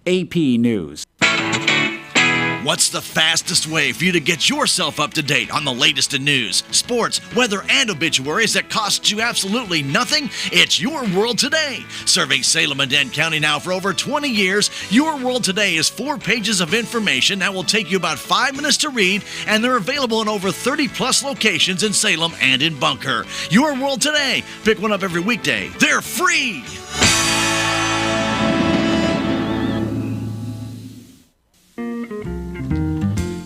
AP News. What's the fastest way for you to get yourself up to date on the latest in news, sports, weather, and obituaries that costs you absolutely nothing? It's Your World Today. Serving Salem and Dent County now for over 20 years, Your World Today is 4 pages of information that will take you about 5 minutes to read, and they're available in over 30-plus locations in Salem and in Bunker. Your World Today. Pick one up every weekday. They're free.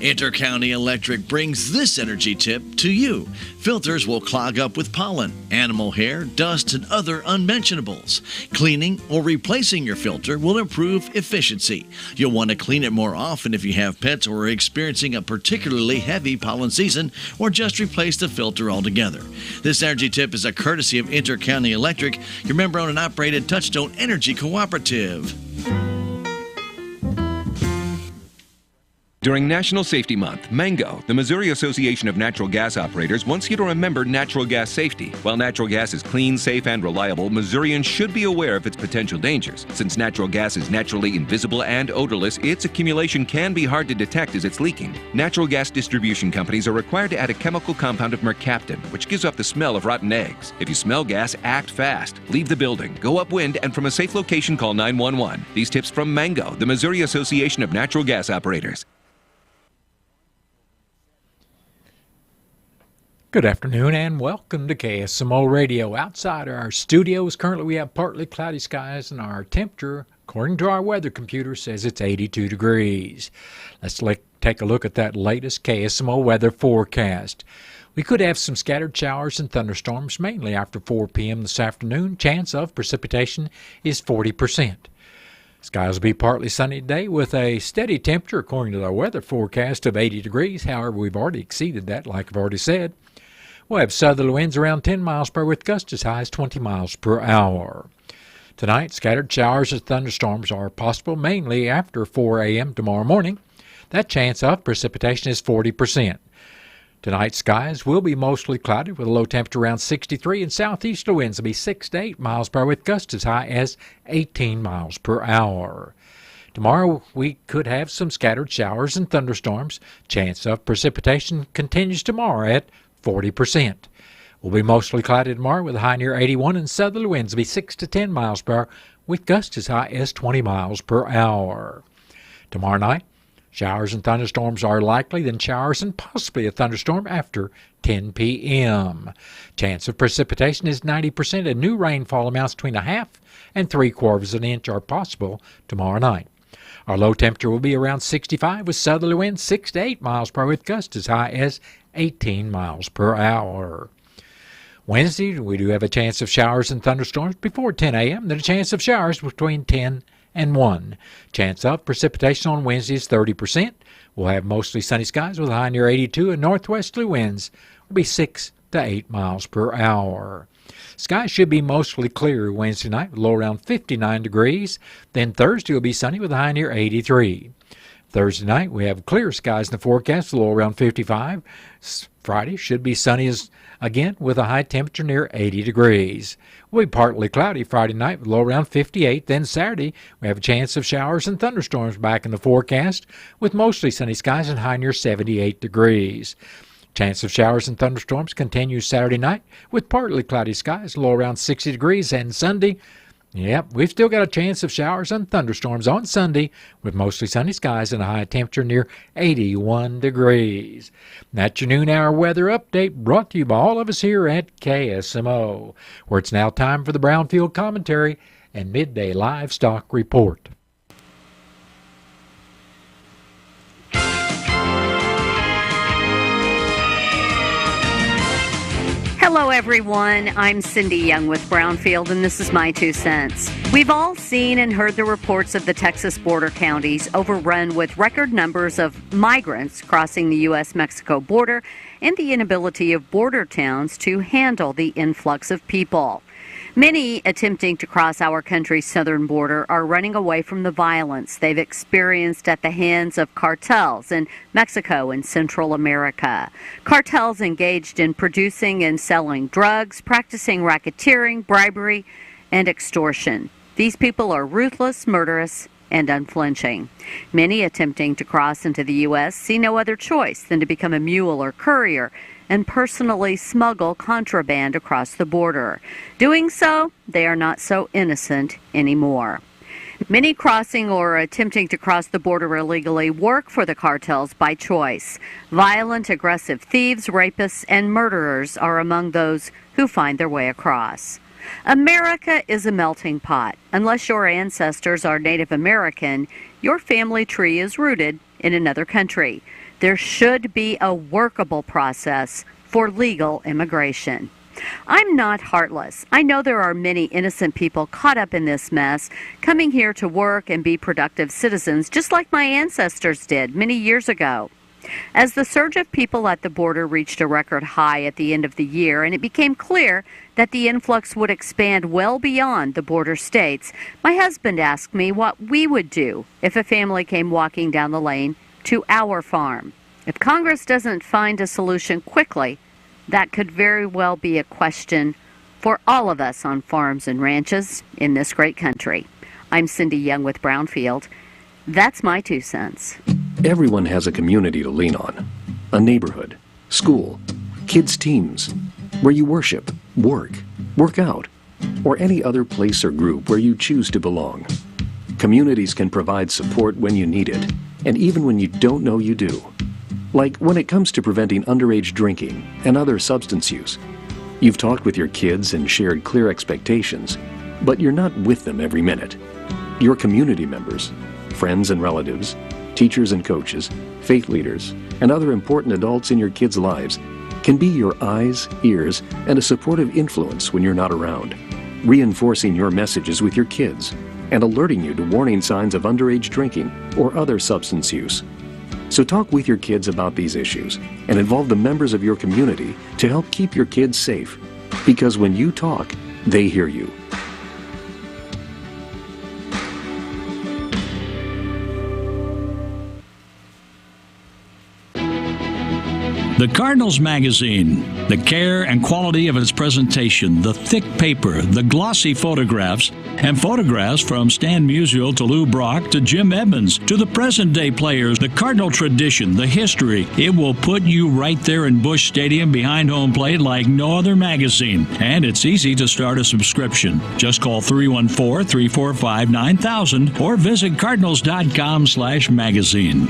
Intercounty Electric brings this energy tip to you. Filters will clog up with pollen, animal hair, dust, and other unmentionables. Cleaning or replacing your filter will improve efficiency. You'll want to clean it more often if you have pets or are experiencing a particularly heavy pollen season, or just replace the filter altogether. This energy tip is a courtesy of Intercounty Electric, your member-owned and operated Touchstone Energy Cooperative. During National Safety Month, Mango, the Missouri Association of Natural Gas Operators, wants you to remember natural gas safety. While natural gas is clean, safe, and reliable, Missourians should be aware of its potential dangers. Since natural gas is naturally invisible and odorless, its accumulation can be hard to detect as it's leaking. Natural gas distribution companies are required to add a chemical compound of mercaptan, which gives off the smell of rotten eggs. If you smell gas, act fast. Leave the building, go upwind, and from a safe location, call 911. These tips from Mango, the Missouri Association of Natural Gas Operators. Good afternoon and welcome to KSMO Radio. Outside our studios, currently we have partly cloudy skies and our temperature, according to our weather computer, says it's 82 degrees. Let's take a look at that latest KSMO weather forecast. We could have some scattered showers and thunderstorms, mainly after 4 p.m. this afternoon. Chance of precipitation is 40%. Skies will be partly sunny today with a steady temperature, according to our weather forecast, of 80 degrees. However, we've already exceeded that, like I've already said. We'll have southerly winds around 10 miles per hour with gusts as high as 20 miles per hour. Tonight, scattered showers and thunderstorms are possible, mainly after 4 a.m. tomorrow morning. That chance of precipitation is 40%. Tonight's skies will be mostly cloudy with a low temperature around 63, and southeasterly winds will be 6 to 8 miles per hour with gusts as high as 18 miles per hour. Tomorrow, we could have some scattered showers and thunderstorms. Chance of precipitation continues tomorrow at 40%. Will be mostly cloudy tomorrow with a high near 81, and southerly winds will be 6 to 10 miles per hour with gusts as high as 20 miles per hour. Tomorrow night, showers and thunderstorms are likely, then showers and possibly a thunderstorm after 10 p.m. Chance of precipitation is 90%, and new rainfall amounts between 1/2 and 3/4 inch are possible tomorrow night. Our low temperature will be around 65 with southerly winds 6 to 8 miles per hour with gusts as high as 18 miles per hour. Wednesday, we do have a chance of showers and thunderstorms before 10 a.m., then a chance of showers between 10 and 1. Chance of precipitation on Wednesday is 30%. We'll have mostly sunny skies with a high near 82, and northwesterly winds will be 6 to 8 miles per hour. Skies should be mostly clear Wednesday night with a low around 59 degrees. Then Thursday will be sunny with a high near 83. Thursday night, we have clear skies in the forecast, a low around 55. Friday should be sunny again with a high temperature near 80 degrees. We'll be partly cloudy Friday night with a low around 58. Then Saturday, we have a chance of showers and thunderstorms back in the forecast with mostly sunny skies and high near 78 degrees. Chance of showers and thunderstorms continues Saturday night with partly cloudy skies, low around 60 degrees. And Sunday, we've still got a chance of showers and thunderstorms on Sunday with mostly sunny skies and a high temperature near 81 degrees. That's your noon hour weather update brought to you by all of us here at KSMO, where it's now time for the Brownfield Commentary and Midday Livestock Report. Hello, everyone. I'm Cindy Young with Brownfield, and this is my 2 cents. We've all seen and heard the reports of the Texas border counties overrun with record numbers of migrants crossing the U.S.-Mexico border and the inability of border towns to handle the influx of people. Many attempting to cross our country's southern border are running away from the violence they've experienced at the hands of cartels in Mexico and Central America. Cartels engaged in producing and selling drugs, practicing racketeering, bribery, and extortion. These people are ruthless, murderous, and unflinching. Many attempting to cross into the U.S. see no other choice than to become a mule or courier and personally smuggle contraband across the border. Doing so, they are not so innocent anymore. Many crossing or attempting to cross the border illegally work for the cartels by choice. Violent, aggressive thieves, rapists, and murderers are among those who find their way across. America is a melting pot. Unless your ancestors are Native American, your family tree is rooted in another country. There should be a workable process for legal immigration. I'm not heartless. I know there are many innocent people caught up in this mess, coming here to work and be productive citizens, just like my ancestors did many years ago. As the surge of people at the border reached a record high at the end of the year, and it became clear that the influx would expand well beyond the border states, my husband asked me what we would do if a family came walking down the lane to our farm. If Congress doesn't find a solution quickly, that could very well be a question for all of us on farms and ranches in this great country. I'm Cindy Young with Brownfield. That's my 2 cents. Everyone has a community to lean on. A neighborhood, school, kids' teams, where you worship, work out, or any other place or group where you choose to belong. Communities can provide support when you need it, and even when you don't know you do. Like when it comes to preventing underage drinking and other substance use. You've talked with your kids and shared clear expectations, but you're not with them every minute. Your community members, friends and relatives, teachers and coaches, faith leaders, and other important adults in your kids' lives can be your eyes, ears, and a supportive influence when you're not around, reinforcing your messages with your kids and alerting you to warning signs of underage drinking or other substance use. So talk with your kids about these issues and involve the members of your community to help keep your kids safe. Because when you talk, they hear you. The Cardinals magazine, the care and quality of its presentation, the thick paper, the glossy photographs, and photographs from Stan Musial to Lou Brock to Jim Edmonds to the present-day players, the Cardinal tradition, the history. It will put you right there in Busch Stadium behind home plate like no other magazine. And it's easy to start a subscription. Just call 314-345-9000 or visit cardinals.com/magazine.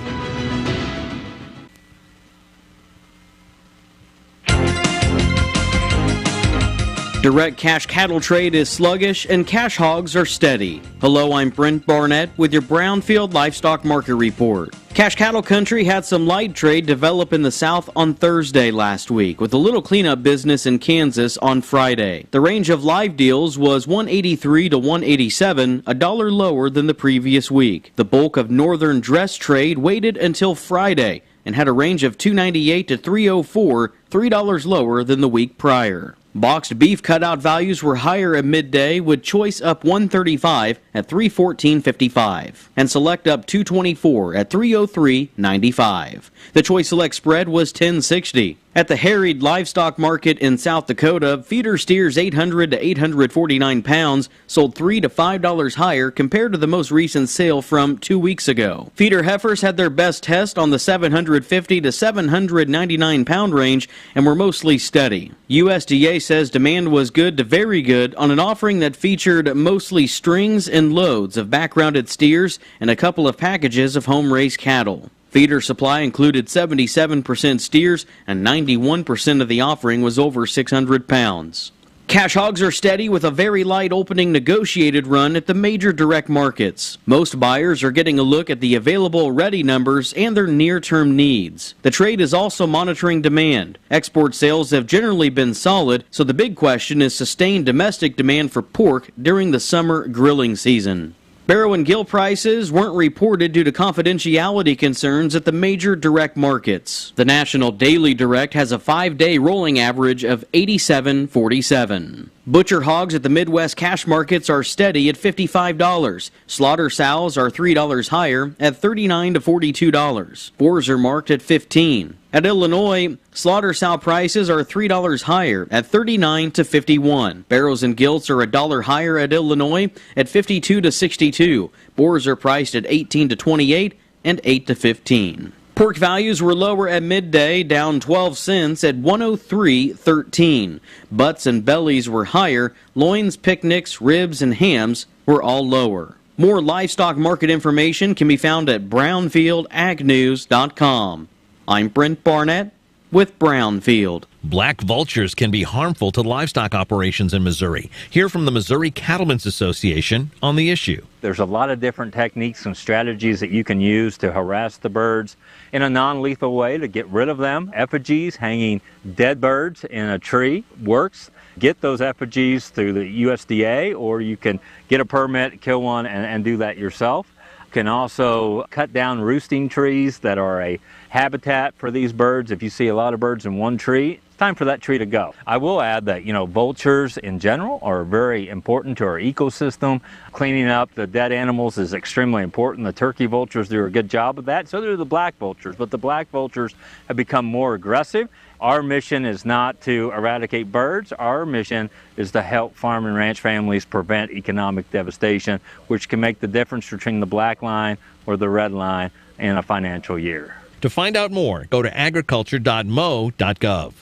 Direct cash cattle trade is sluggish and cash hogs are steady. Hello, I'm Brent Barnett with your Brownfield Livestock Market Report. Cash cattle country had some light trade develop in the south on Thursday last week, with a little cleanup business in Kansas on Friday. The range of live deals was 183 to 187, $1 lower than the previous week. The bulk of northern dress trade waited until Friday and had a range of 298 to 304, $3 lower than the week prior. Boxed beef cutout values were higher at midday, with choice up 135 at 314.55 and select up 224 at 303.95. The choice select spread was 10.60. At the harried livestock market in South Dakota, feeder steers 800 to 849 pounds sold $3 to $5 higher compared to the most recent sale from 2 weeks ago. Feeder heifers had their best test on the 750 to 799 pound range and were mostly steady. USDA says demand was good to very good on an offering that featured mostly strings and loads of backgrounded steers and a couple of packages of home-raised cattle. Feeder supply included 77% steers, and 91% of the offering was over 600 pounds. Cash hogs are steady with a very light opening negotiated run at the major direct markets. Most buyers are getting a look at the available ready numbers and their near-term needs. The trade is also monitoring demand. Export sales have generally been solid, so the big question is sustained domestic demand for pork during the summer grilling season. Barrow and gill prices weren't reported due to confidentiality concerns at the major direct markets. The National Daily Direct has a 5-day rolling average of 87.47. Butcher hogs at the Midwest cash markets are steady at $55. Slaughter sows are $3 higher at $39 to $42. Boars are marked at $15. At Illinois, slaughter sow prices are $3 higher at $39 to $51. Barrows and gilts are $1 higher at Illinois at $52 to $62. Boars are priced at $18 to $28 and $8 to $15. Pork values were lower at midday, down 12 cents at $103.13. Butts and bellies were higher. Loins, picnics, ribs, and hams were all lower. More livestock market information can be found at brownfieldagnews.com. I'm Brent Barnett with Brownfield. Black vultures can be harmful to livestock operations in Missouri. Hear from the Missouri Cattlemen's Association on the issue. There's a lot of different techniques and strategies that you can use to harass the birds in a non-lethal way to get rid of them. Effigies, hanging dead birds in a tree works. Get those effigies through the USDA, or you can get a permit, kill one, and do that yourself. You can also cut down roosting trees that are a habitat for these birds. If you see a lot of birds in one tree, it's time for that tree to go. I will add that, vultures in general are very important to our ecosystem. Cleaning up the dead animals is extremely important. The turkey vultures do a good job of that. So do the black vultures, but the black vultures have become more aggressive. Our mission is not to eradicate birds. Our mission is to help farm and ranch families prevent economic devastation, which can make the difference between the black line or the red line in a financial year. To find out more, go to agriculture.mo.gov.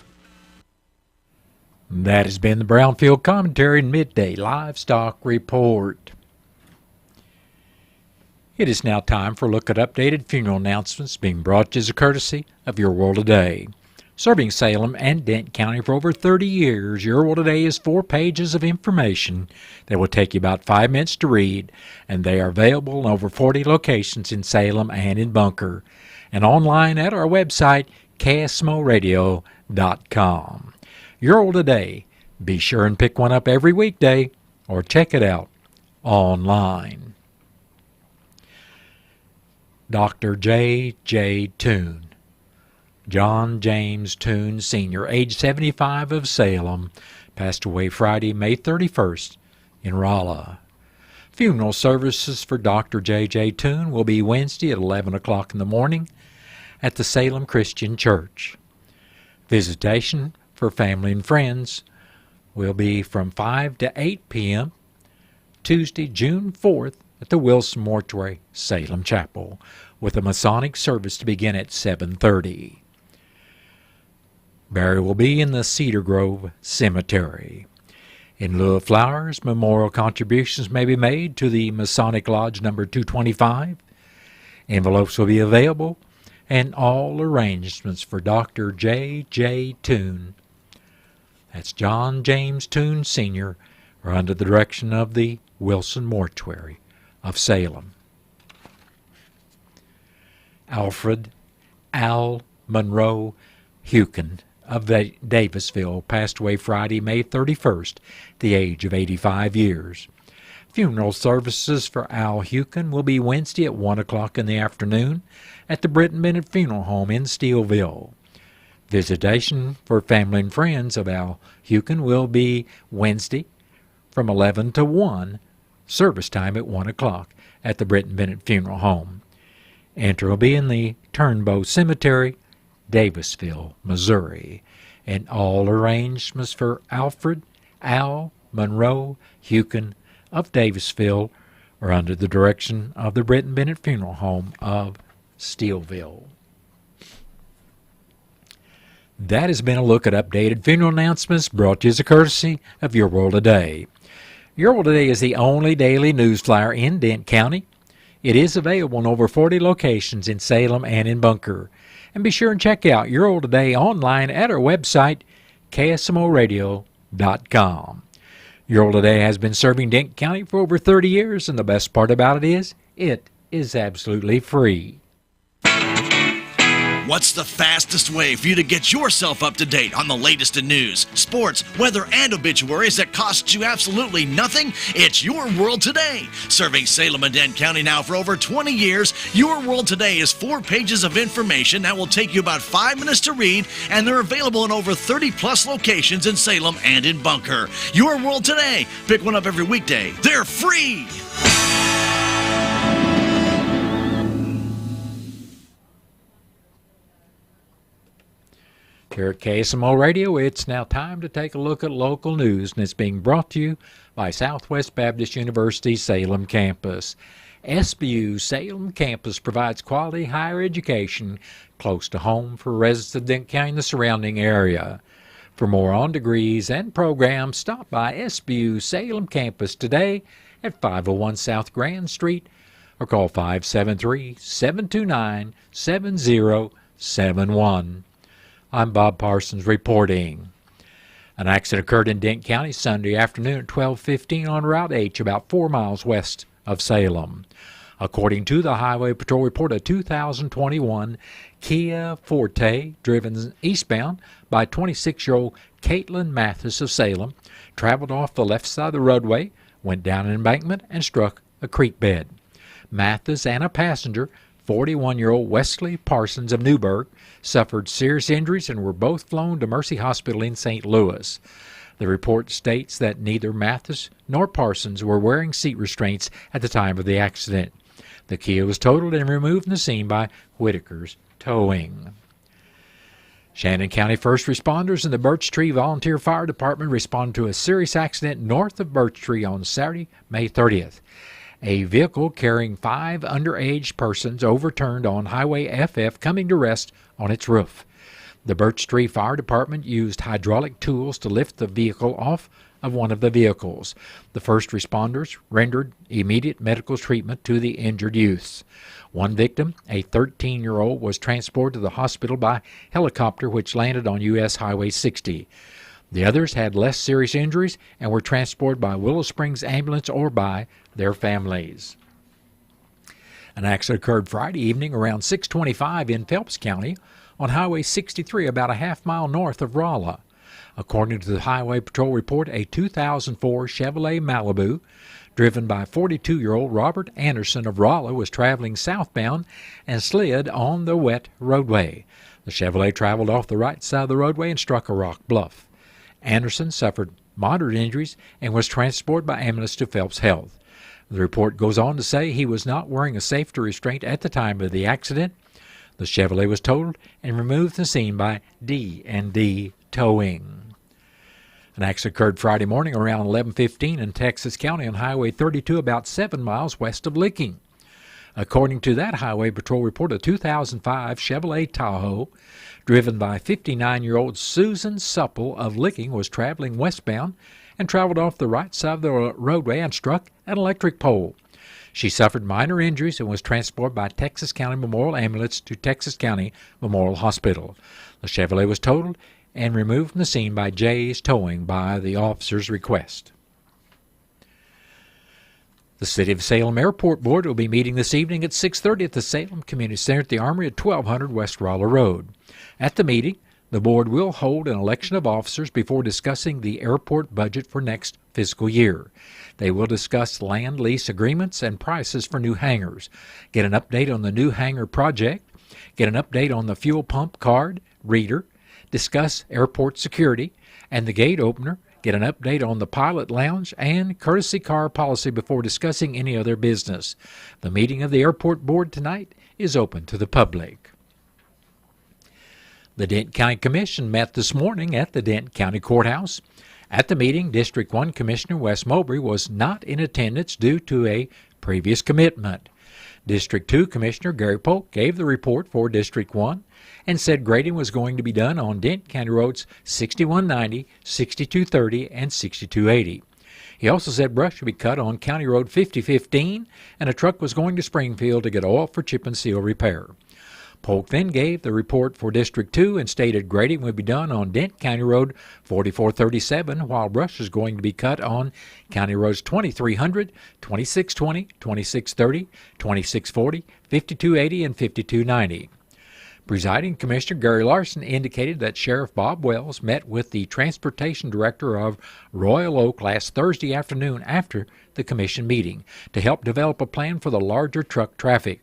That has been the Brownfield Commentary and Midday Livestock Report. It is now time for a look at updated funeral announcements being brought to you as a courtesy of Your World Today. Serving Salem and Dent County for over 30 years, Your World Today is 4 pages of information that will take you about 5 minutes to read, and they are available in over 40 locations in Salem and in Bunker, and online at our website, KSMOradio.com. Your World Today. Be sure and pick one up every weekday or check it out online. Dr. J.J. Toone. John James Toone, Sr., age 75, of Salem, passed away Friday, May 31st in Rolla. Funeral services for Dr. J.J. Toone will be Wednesday at 11 o'clock in the morning at the Salem Christian Church. Visitation for family and friends will be from 5 to 8 p.m. Tuesday, June 4th at the Wilson Mortuary, Salem Chapel, with a Masonic service to begin at 7:30. Burial will be in the Cedar Grove Cemetery. In lieu of flowers, memorial contributions may be made to the Masonic Lodge number 225. Envelopes will be available, and all arrangements for Dr. J.J. Toone, that's John James Toone, Sr., are under the direction of the Wilson Mortuary of Salem. Alfred Al Monroe Hukin of Davisville passed away Friday, May 31st, at the age of 85 years. Funeral services for Al Hukin will be Wednesday at 1 o'clock in the afternoon at the Britton Bennett Funeral Home in Steelville. Visitation for family and friends of Al Hukin will be Wednesday from 11 to 1, service time at 1 o'clock at the Britton Bennett Funeral Home. Entry will be in the Turnbow Cemetery, Davisville, Missouri, and all arrangements for Alfred Al Monroe Hukin of Davisville are under the direction of the Britton Bennett Funeral Home of Steelville. That has been a look at updated funeral announcements brought to you as a courtesy of Your World Today. Your World Today is the only daily news flyer in Dent County. It is available in over 40 locations in Salem and in Bunker. And be sure and check out Your World Today online at our website, KSMOradio.com. Your World Today has been serving Dent County for over 30 years, and the best part about it is absolutely free. What's the fastest way for you to get yourself up to date on the latest in news, sports, weather, and obituaries that costs you absolutely nothing? It's Your World Today. Serving Salem and Dent County now for over 20 years, Your World Today is 4 pages of information that will take you about 5 minutes to read, and they're available in over 30-plus locations in Salem and in Bunker. Your World Today. Pick one up every weekday. They're free. Here at KSMO Radio, it's now time to take a look at local news, and it's being brought to you by Southwest Baptist University Salem campus. SBU Salem campus provides quality higher education close to home for residents of Dent County and the surrounding area. For more on degrees and programs, stop by SBU Salem campus today at 501 South Grand Street or call 573-729-7071. I'm Bob Parsons reporting. An accident occurred in Dent County Sunday afternoon at 12:15 on Route H, about 4 miles west of Salem. According to the Highway Patrol report, a 2021 Kia Forte, driven eastbound by 26-year-old Caitlin Mathis of Salem, traveled off the left side of the roadway, went down an embankment, and struck a creek bed. Mathis and a passenger, 41-year-old Wesley Parsons of Newburgh, suffered serious injuries and were both flown to Mercy Hospital in St. Louis. The report states that neither Mathis nor Parsons were wearing seat restraints at the time of the accident. The Kia was totaled and removed from the scene by Whitaker's Towing. Shannon County first responders and the Birch Tree Volunteer Fire Department responded to a serious accident north of Birch Tree on Saturday, May 30th. A vehicle carrying 5 underage persons overturned on Highway FF, coming to rest on its roof. The Birch Tree Fire Department used hydraulic tools to lift the vehicle off of one of the vehicles. The first responders rendered immediate medical treatment to the injured youths. One victim, a 13-year-old, was transported to the hospital by helicopter, which landed on U.S. Highway 60. The others had less serious injuries and were transported by Willow Springs ambulance or by their families. An accident occurred Friday evening around 6:25 in Phelps County on Highway 63, about a half-mile north of Rolla. According to the Highway Patrol report, a 2004 Chevrolet Malibu, driven by 42-year-old Robert Anderson of Rolla, was traveling southbound and slid on the wet roadway. The Chevrolet traveled off the right side of the roadway and struck a rock bluff. Anderson suffered moderate injuries and was transported by ambulance to Phelps Health. The report goes on to say he was not wearing a safety restraint at the time of the accident. The Chevrolet was totaled and removed from the scene by D&D Towing. An accident occurred Friday morning around 11:15 in Texas County on Highway 32, about 7 miles west of Licking. According to that Highway Patrol report, a 2005 Chevrolet Tahoe, driven by 59-year-old Susan Supple of Licking, was traveling westbound and traveled off the right side of the roadway and struck an electric pole. She suffered minor injuries and was transported by Texas County Memorial Ambulance to Texas County Memorial Hospital. The Chevrolet was totaled and removed from the scene by Jay's Towing by the officer's request. The City of Salem Airport Board will be meeting this evening at 6:30 at the Salem Community Center at the Armory at 1200 West Rolla Road. At the meeting, the board will hold an election of officers before discussing the airport budget for next fiscal year. They will discuss land lease agreements and prices for new hangars, get an update on the new hangar project, get an update on the fuel pump card reader, discuss airport security and the gate opener, get an update on the pilot lounge and courtesy car policy before discussing any other business. The meeting of the airport board tonight is open to the public. The Dent County Commission met this morning at the Dent County Courthouse. At the meeting, District 1 Commissioner Wes Mowbray was not in attendance due to a previous commitment. District 2 Commissioner Gary Polk gave the report for District 1 and said grading was going to be done on Dent County roads 6190, 6230, and 6280. He also said brush would be cut on County Road 5015 and a truck was going to Springfield to get oil for chip and seal repair. Polk then gave the report for District 2 and stated grading would be done on Dent County Road 4437, while brush is going to be cut on County Roads 2300, 2620, 2630, 2640, 5280, and 5290. Presiding Commissioner Gary Larson indicated that Sheriff Bob Wells met with the Transportation Director of Royal Oak last Thursday afternoon after the Commission meeting to help develop a plan for the larger truck traffic.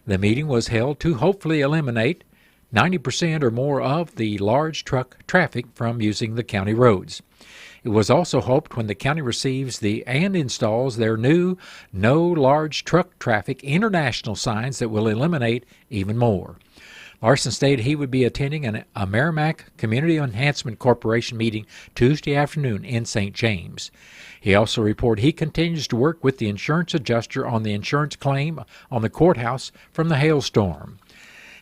The meeting was held to hopefully eliminate 90% or more of the large truck traffic from using the county roads. It was also hoped when the county receives and installs their new No Large Truck Traffic international signs that will eliminate even more. Larson stated he would be attending a Merrimack Community Enhancement Corporation meeting Tuesday afternoon in St. James. He also reported he continues to work with the insurance adjuster on the insurance claim on the courthouse from the hailstorm.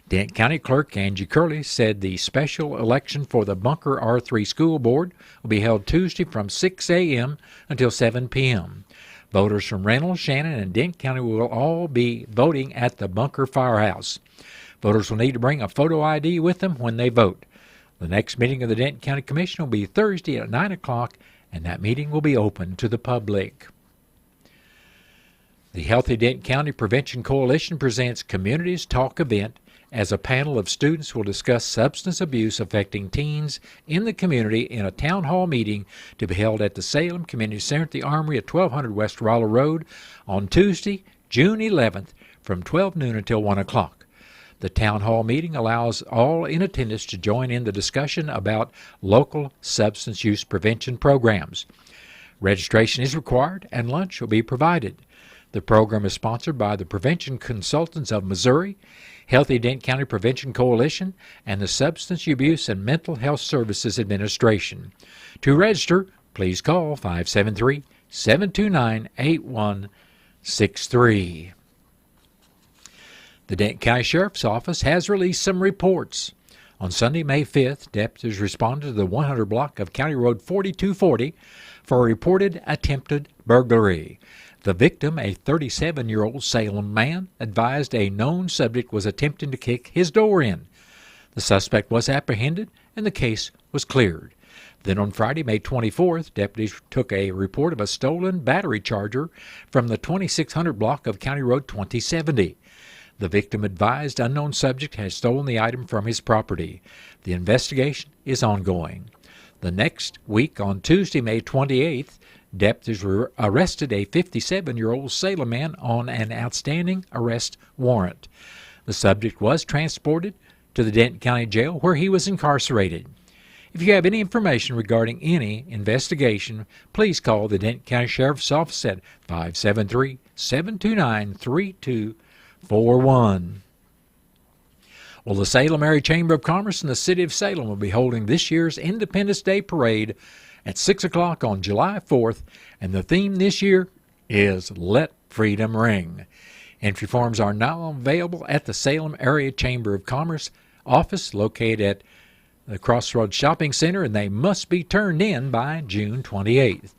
Dent County Clerk Angie Curley said the special election for the Bunker R3 School Board will be held Tuesday from 6 a.m. until 7 p.m. Voters from Reynolds, Shannon, and Dent County will all be voting at the Bunker Firehouse. Voters will need to bring a photo ID with them when they vote. The next meeting of the Dent County Commission will be Thursday at 9 o'clock, and that meeting will be open to the public. The Healthy Dent County Prevention Coalition presents Communities Talk event as a panel of students will discuss substance abuse affecting teens in the community in a town hall meeting to be held at the Salem Community Center at the Armory at 1200 West Rolla Road on Tuesday, June 11th from 12 noon until 1 o'clock. The town hall meeting allows all in attendance to join in the discussion about local substance use prevention programs. Registration is required and lunch will be provided. The program is sponsored by the Prevention Consultants of Missouri, Healthy Dent County Prevention Coalition, and the Substance Abuse and Mental Health Services Administration. To register, please call 573-729-8163. The Dent County Sheriff's Office has released some reports. On Sunday, May 5th, deputies responded to the 100 block of County Road 4240 for a reported attempted burglary. The victim, a 37-year-old Salem man, advised a known subject was attempting to kick his door in. The suspect was apprehended and the case was cleared. Then on Friday, May 24th, deputies took a report of a stolen battery charger from the 2600 block of County Road 2070. The victim advised unknown subject has stolen the item from his property. The investigation is ongoing. The next week, on Tuesday, May 28th, deputies arrested a 57-year-old Salem man on an outstanding arrest warrant. The subject was transported to the Denton County Jail where he was incarcerated. If you have any information regarding any investigation, please call the Denton County Sheriff's Office at 573-729-3241. Well, the Salem Area Chamber of Commerce and the City of Salem will be holding this year's Independence Day Parade at 6 o'clock on July 4th, and the theme this year is Let Freedom Ring. Entry forms are now available at the Salem Area Chamber of Commerce office located at the Crossroads Shopping Center, and they must be turned in by June 28th.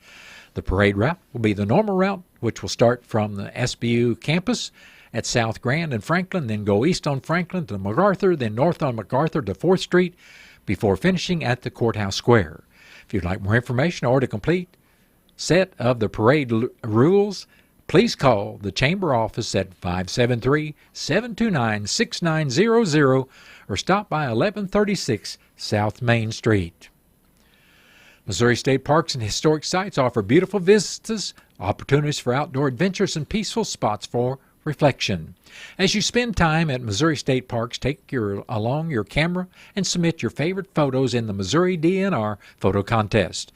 The parade route will be the normal route, which will start from the SBU campus at South Grand and Franklin, then go east on Franklin to MacArthur, then north on MacArthur to 4th Street, before finishing at the Courthouse Square. If you'd like more information or to complete set of the parade rules, please call the Chamber office at 573-729-6900 or stop by 1136 South Main Street. Missouri State Parks and Historic Sites offer beautiful vistas, opportunities for outdoor adventures, and peaceful spots for reflection. As you spend time at Missouri State Parks, take along your camera and submit your favorite photos in the Missouri DNR Photo Contest.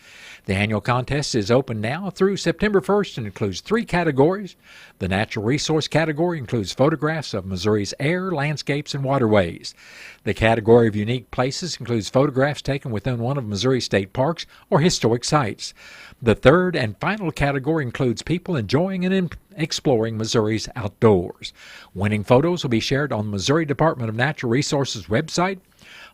The annual contest is open now through September 1st and includes 3 categories. The Natural Resource category includes photographs of Missouri's air, landscapes, and waterways. The category of Unique Places includes photographs taken within one of Missouri State Parks or historic sites. The third and final category includes people enjoying and exploring Missouri's outdoors. Winning photos will be shared on the Missouri Department of Natural Resources website,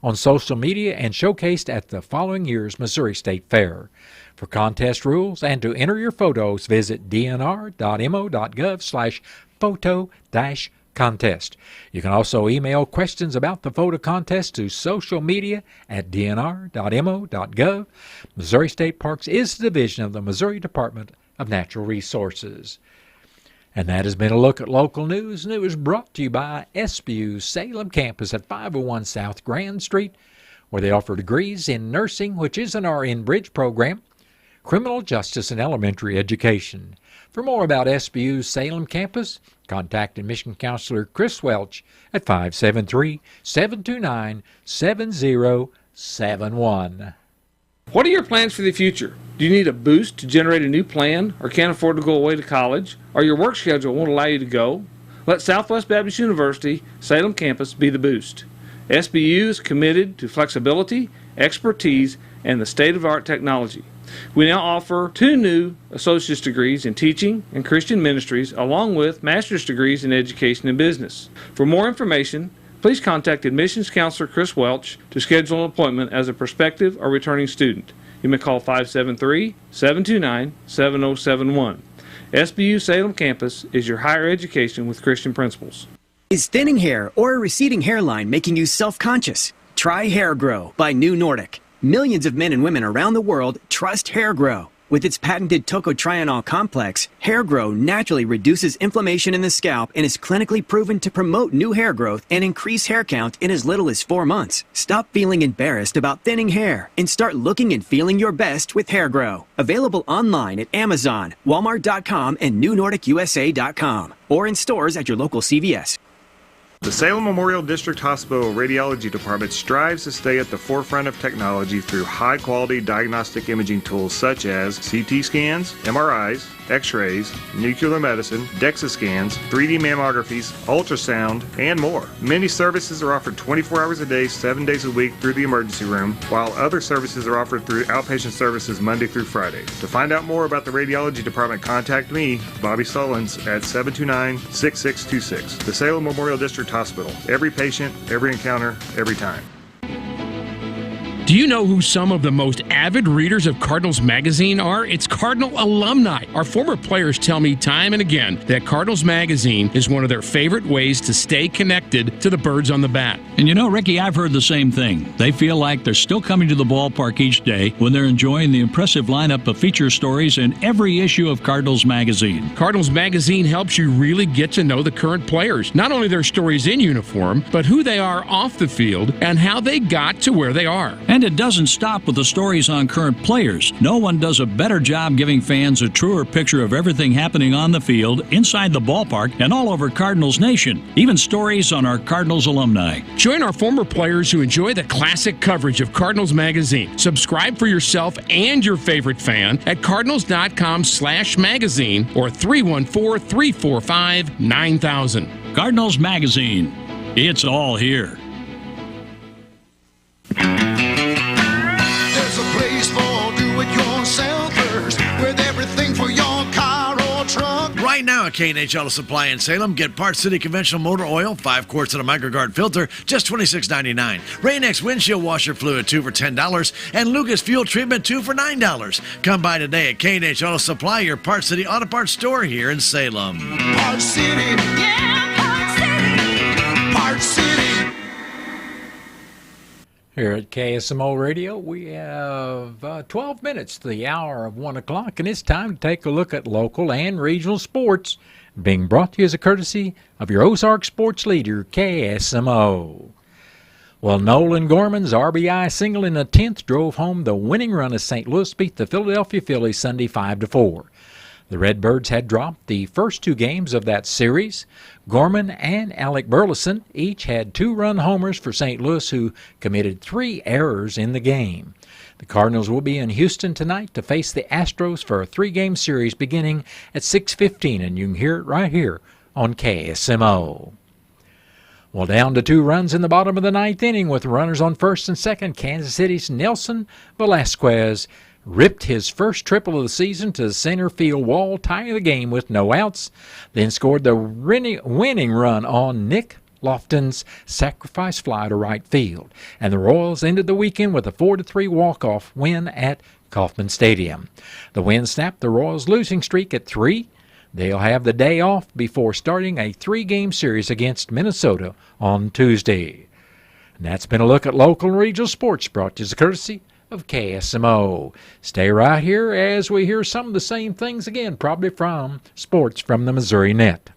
on social media, and showcased at the following year's Missouri State Fair. For contest rules and to enter your photos, visit dnr.mo.gov/photo-contest. You can also email questions about the photo contest to social media at dnr.mo.gov. Missouri State Parks is the division of the Missouri Department of Natural Resources. And that has been a look at local news, and it was brought to you by SBU's Salem campus at 501 South Grand Street, where they offer degrees in nursing, which is an RN Bridge program, criminal justice, and elementary education. For more about SBU's Salem campus, contact admission counselor Chris Welch at 573-729-7071. What are your plans for the future? Do you need a boost to generate a new plan, or can't afford to go away to college, or your work schedule won't allow you to go? Let Southwest Baptist University Salem campus be the boost. SBU is committed to flexibility, expertise, and the state-of-the-art technology. We now offer 2 new associate's degrees in teaching and Christian ministries, along with master's degrees in education and business. For more information, please contact admissions counselor Chris Welch to schedule an appointment as a prospective or returning student. You may call 573-729-7071. SBU Salem campus is your higher education with Christian principles. Is thinning hair or a receding hairline making you self-conscious? Try Hair Grow by New Nordic. Millions of men and women around the world trust Hair Grow. With its patented tocotrienol complex, Hair Grow naturally reduces inflammation in the scalp and is clinically proven to promote new hair growth and increase hair count in as little as 4 months. Stop feeling embarrassed about thinning hair and start looking and feeling your best with Hair Grow. Available online at Amazon, Walmart.com, and NewNordicUSA.com, or in stores at your local CVS. The Salem Memorial District Hospital Radiology Department strives to stay at the forefront of technology through high-quality diagnostic imaging tools such as CT scans, MRIs, X-rays, nuclear medicine, DEXA scans, 3D mammographies, ultrasound, and more. Many services are offered 24 hours a day, 7 days a week through the emergency room, while other services are offered through outpatient services Monday through Friday. To find out more about the Radiology Department, contact me, Bobby Sullins, at 729-6626. The Salem Memorial District Hospital. Every patient, every encounter, every time. Do you know who some of the most avid readers of Cardinals Magazine are? It's Cardinal alumni. Our former players tell me time and again that Cardinals Magazine is one of their favorite ways to stay connected to the birds on the bat. And you know, Ricky, I've heard the same thing. They feel like they're still coming to the ballpark each day when they're enjoying the impressive lineup of feature stories in every issue of Cardinals Magazine. Cardinals Magazine helps you really get to know the current players, not only their stories in uniform, but who they are off the field and how they got to where they are. And it doesn't stop with the stories on current players. No one does a better job giving fans a truer picture of everything happening on the field, inside the ballpark, and all over Cardinals Nation. Even stories on our Cardinals alumni. Join our former players who enjoy the classic coverage of Cardinals Magazine. Subscribe for yourself and your favorite fan at cardinals.com/magazine or 314-345-9000. Cardinals Magazine. It's all here. There's a place for do-it-yourselfers with everything for your car or truck. Right now at K&H Auto Supply in Salem, get Parts City Conventional Motor Oil, 5 quarts and a microguard filter, just $26.99. Rain-X windshield washer fluid, 2 for $10, and Lucas Fuel Treatment, 2 for $9. Come by today at K&H Auto Supply, your Parts City Auto Parts store here in Salem. Parts City, yeah, Parts City, Parts City. Here at KSMO Radio, we have 12 minutes to the hour of 1 o'clock, and it's time to take a look at local and regional sports, being brought to you as a courtesy of your Ozark sports leader, KSMO. Well, Nolan Gorman's RBI single in the 10th drove home the winning run as St. Louis beat the Philadelphia Phillies Sunday 5-4. The Redbirds had dropped the first 2 games of that series. Gorman and Alec Burleson each had 2-run homers for St. Louis, who committed 3 errors in the game. The Cardinals will be in Houston tonight to face the Astros for a 3-game series beginning at 6:15, and you can hear it right here on KSMO. Well, down to 2 runs in the bottom of the 9th inning with runners on first and second, Kansas City's Nelson Velasquez ripped his first triple of the season to the center field wall, tying the game with no outs, then scored the winning run on Nick Lofton's sacrifice fly to right field. And the Royals ended the weekend with a 4-3 walk-off win at Kauffman Stadium. The win snapped the Royals' losing streak at 3. They'll have the day off before starting a 3-game series against Minnesota on Tuesday. And that's been a look at local and regional sports brought to you as a courtesy of KSMO. Stay right here as we hear some of the same things again, probably from Sports from the Missouri Net.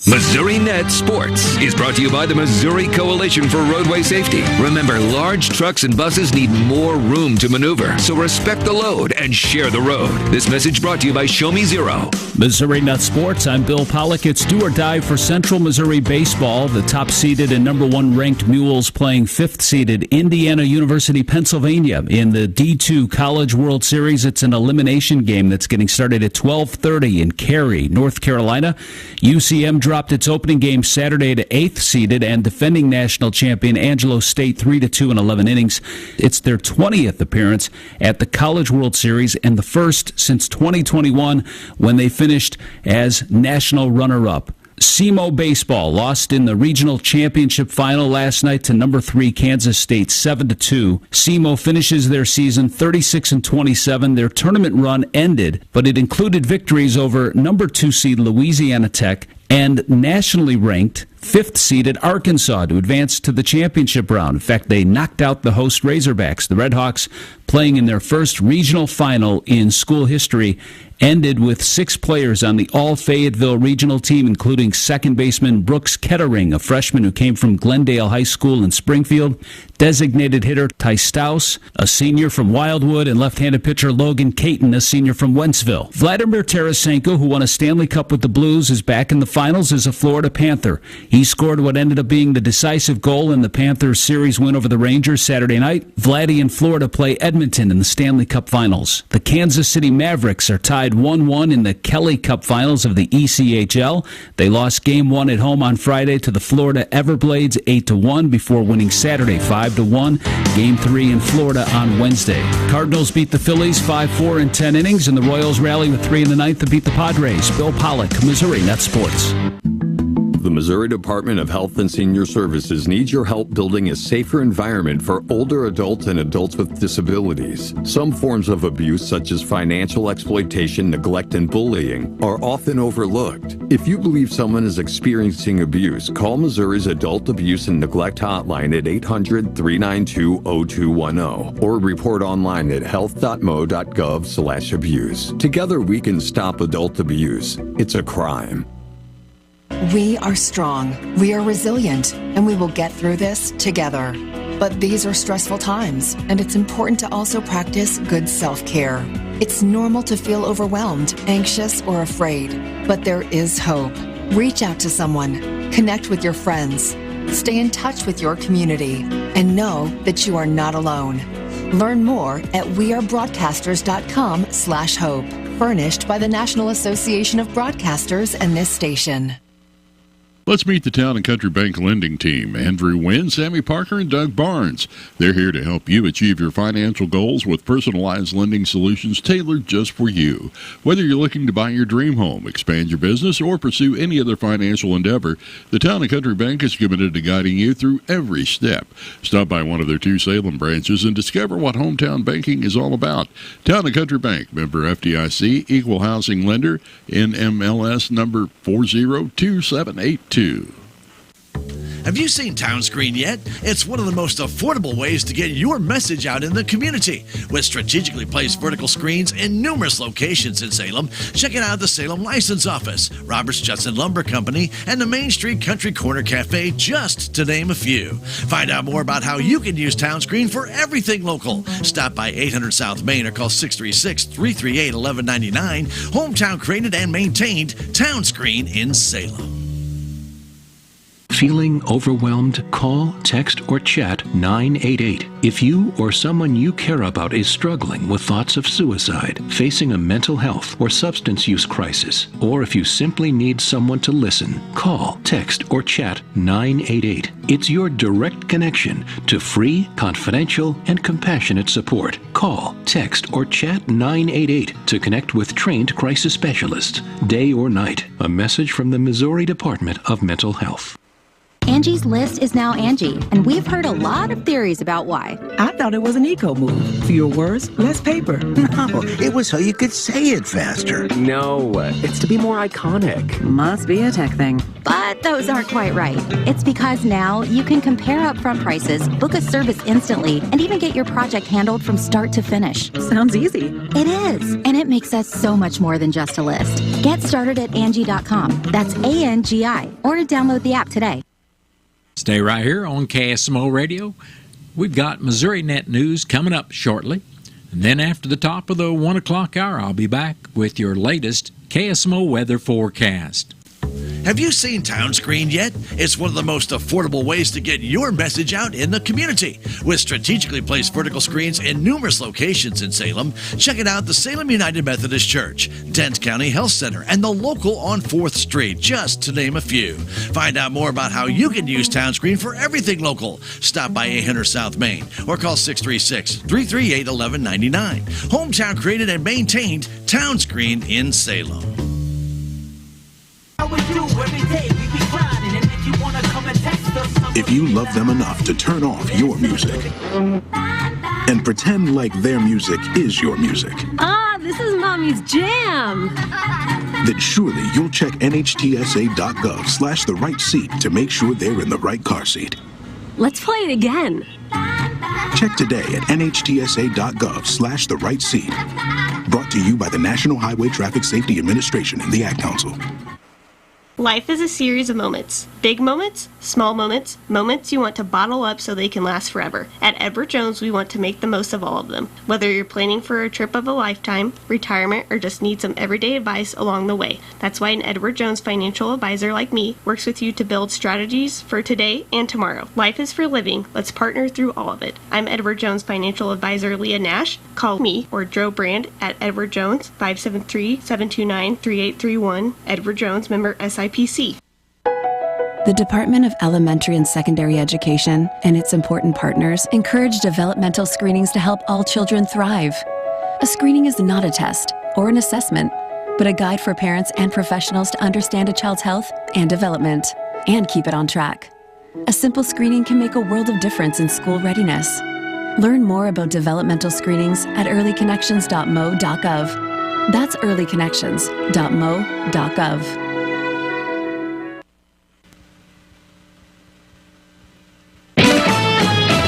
Missouri Net Sports is brought to you by the Missouri Coalition for Roadway Safety. Remember, large trucks and buses need more room to maneuver, so respect the load and share the road. This message brought to you by Show Me Zero. Missouri Net Sports, I'm Bill Pollock. It's do or die for Central Missouri baseball. The top-seeded and number one ranked Mules playing fifth-seeded Indiana University, Pennsylvania in the D2 College World Series. It's an elimination game that's getting started at 12:30 in Cary, North Carolina. UCM dropped its opening game Saturday to 8th-seeded and defending national champion Angelo State 3-2 in 11 innings. It's their 20th appearance at the College World Series and the first since 2021 when they finished as national runner-up. KSMO baseball lost in the regional championship final last night to number 3 Kansas State 7-2. KSMO finishes their season 36-27. Their tournament run ended, but it included victories over number 2 seed Louisiana Tech and nationally ranked 5th-seeded Arkansas to advance to the championship round. In fact, they knocked out the host Razorbacks. The Redhawks, playing in their first regional final in school history, ended with 6 players on the all-Fayetteville regional team, including second baseman Brooks Kettering, a freshman who came from Glendale High School in Springfield, designated hitter Ty Staus, a senior from Wildwood, and left-handed pitcher Logan Caton, a senior from Wentzville. Vladimir Tarasenko, who won a Stanley Cup with the Blues, is back in the finals as a Florida Panther. He scored what ended up being the decisive goal in the Panthers' series win over the Rangers Saturday night. Vladdy and Florida play Edmonton in the Stanley Cup Finals. The Kansas City Mavericks are tied 1-1 in the Kelly Cup Finals of the ECHL. They lost Game 1 at home on Friday to the Florida Everblades 8-1 before winning Saturday 5-1. Game 3 in Florida on Wednesday. Cardinals beat the Phillies 5-4 in 10 innings, and the Royals rally with 3 in the ninth to beat the Padres. Bill Pollock, Missouri Net Sports. The Missouri Department of Health and Senior Services needs your help building a safer environment for older adults and adults with disabilities. Some forms of abuse, such as financial exploitation, neglect, and bullying, are often overlooked. If you believe someone is experiencing abuse, call Missouri's Adult Abuse and Neglect Hotline at 800-392-0210 or report online at health.mo.gov/abuse. Together we can stop adult abuse. It's a crime. We are strong, we are resilient, and we will get through this together. But these are stressful times, and it's important to also practice good self-care. It's normal to feel overwhelmed, anxious, or afraid, but there is hope. Reach out to someone, connect with your friends, stay in touch with your community, and know that you are not alone. Learn more at wearebroadcasters.com/hope, furnished by the National Association of Broadcasters and this station. Let's meet the Town and Country Bank lending team. Andrew Wynn, Sammy Parker, and Doug Barnes. They're here to help you achieve your financial goals with personalized lending solutions tailored just for you. Whether you're looking to buy your dream home, expand your business, or pursue any other financial endeavor, the Town and Country Bank is committed to guiding you through every step. Stop by one of their 2 Salem branches and discover what hometown banking is all about. Town and Country Bank, member FDIC, equal housing lender, NMLS number 402782. Have you seen Townscreen yet? It's one of the most affordable ways to get your message out in the community. With strategically placed vertical screens in numerous locations in Salem, check it out at the Salem License Office, Roberts Judson Lumber Company, and the Main Street Country Corner Cafe, just to name a few. Find out more about how you can use Townscreen for everything local. Stop by 800 South Main or call 636-338-1199. Hometown created and maintained, Townscreen in Salem. Feeling overwhelmed? Call, text, or chat 988. If you or someone you care about is struggling with thoughts of suicide, facing a mental health or substance use crisis, or if you simply need someone to listen, call, text, or chat 988. It's your direct connection to free, confidential, and compassionate support. Call, text, or chat 988 to connect with trained crisis specialists, day or night. A message from the Missouri Department of Mental Health. Angie's List is now Angie, and we've heard a lot of theories about why. I thought it was an eco move. Fewer words, less paper. No, it was so you could say it faster. No, it's to be more iconic. Must be a tech thing. But those aren't quite right. It's because now you can compare upfront prices, book a service instantly, and even get your project handled from start to finish. Sounds easy. It is, and it makes us so much more than just a list. Get started at Angie.com. That's ANGI, or download the app today. Stay right here on KSMO Radio. We've got Missouri Net News coming up shortly. And then after the top of the 1 o'clock hour, I'll be back with your latest KSMO weather forecast. Have you seen TownScreen yet? It's one of the most affordable ways to get your message out in the community. With strategically placed vertical screens in numerous locations in Salem, check it out: the Salem United Methodist Church, Dent County Health Center, and the local on 4th Street, just to name a few. Find out more about how you can use TownScreen for everything local. Stop by 800 South Main or call 636-338-1199. Hometown created and maintained, TownScreen in Salem. If you love them enough to turn off your music and pretend like their music is your music, this is Mommy's jam. then surely you'll check nhtsa.gov/the right seat to make sure they're in the right car seat. Let's play it again. Check today at nhtsa.gov/the right seat. Brought to you by the National Highway Traffic Safety Administration and the Ad Council. Life is a series of moments. Big moments, small moments, moments you want to bottle up so they can last forever. At Edward Jones, we want to make the most of all of them. Whether you're planning for a trip of a lifetime, retirement, or just need some everyday advice along the way. That's why an Edward Jones financial advisor like me works with you to build strategies for today and tomorrow. Life is for living. Let's partner through all of it. I'm Edward Jones financial advisor Leah Nash. Call me or Joe Brand at Edward Jones, 573-729-3831. Edward Jones, member SIPC. The Department of Elementary and Secondary Education and its important partners encourage developmental screenings to help all children thrive. A screening is not a test or an assessment, but a guide for parents and professionals to understand a child's health and development and keep it on track. A simple screening can make a world of difference in school readiness. Learn more about developmental screenings at earlyconnections.mo.gov. That's earlyconnections.mo.gov.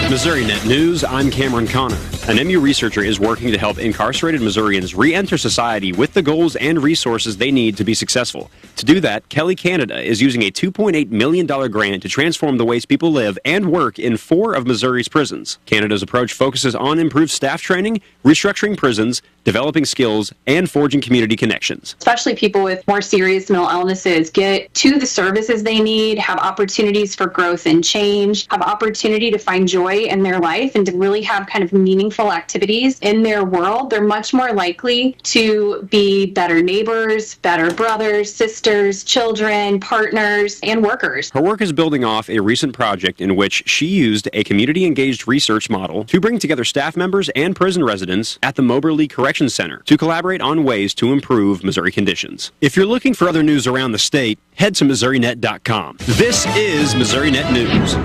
Missouri Net News, I'm Cameron Connor. An MU researcher is working to help incarcerated Missourians re-enter society with the goals and resources they need to be successful. To do that, Kelly Canada is using a $2.8 million grant to transform the ways people live and work in 4 of Missouri's prisons. Canada's approach focuses on improved staff training, restructuring prisons, developing skills, and forging community connections. Especially people with more serious mental illnesses get to the services they need, have opportunities for growth and change, have opportunity to find joy in their life and to really have kind of meaningful activities in their world. They're much more likely to be better neighbors, better brothers, sisters, children, partners, and workers. Her work is building off a recent project in which she used a community-engaged research model to bring together staff members and prison residents at the Moberly Corrections Center to collaborate on ways to improve Missouri conditions. If you're looking for other news around the state, head to MissouriNet.com. This is Missouri Net News.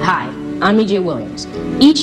Hi, I'm E.J. Williams. Each